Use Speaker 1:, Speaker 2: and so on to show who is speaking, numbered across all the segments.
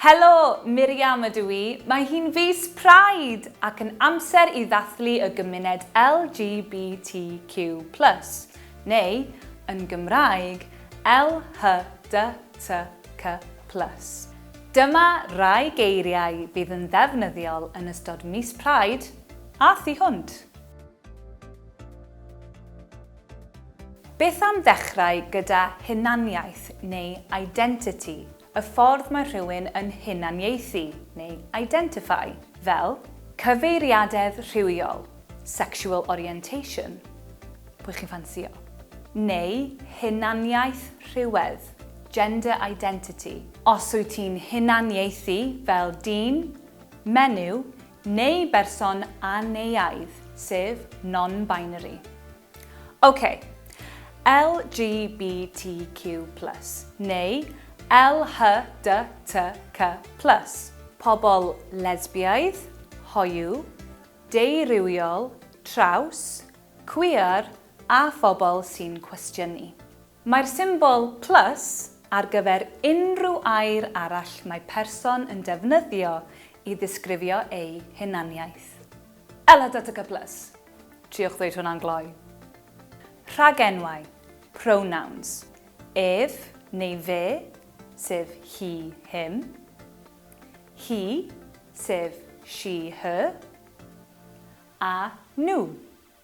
Speaker 1: Helo, Miriam ydw i. Mae hi'n fis Pride ac yn amser I ddathlu y gymuned LGBTQ+, neu, yn Gymraeg, LHDTC+. Dyma rai geiriau fydd yn ddefnyddiol yn ystod mis Pride a thu hwnt. Beth am ddechrau gyda hunaniaeth neu identity, y ffordd mae rhywun yn hunaniaethu neu identify, fel cyfeiriadedd rhywiol, sexual orientation, pwy chi'n ffansio, neu hunaniaeth rhywedd, gender identity, os wyt ti'n hunaniaethu fel dyn, menyw neu berson anneuaidd, sef non-binary. LGBTQ+, neu LHDTC+, pobl lesbiaidd, hoyw, deurywiol, traws, cwïar a phobl sy'n cwestiynu. Mae'r symbol plus ar gyfer unrhyw air arall mae person yn defnyddio I ddisgrifio ei hunaniaeth. LHDTC+. Triwch ddweud hwnna'n gloi. Rhagenwau, pronouns, ef neu fe, sef he, him, he, sef she, her, a nhw,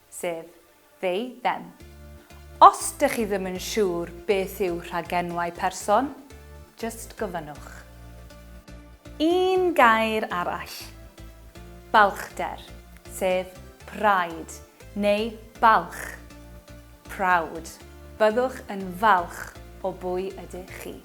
Speaker 1: sef they, them. Os dych chi ddim yn siŵr beth yw rhagenwau person, just gofynnwch. Un gair arall, balchder, sef pride, neu balch, proud. Byddwch yn falch o bwy ydych chi.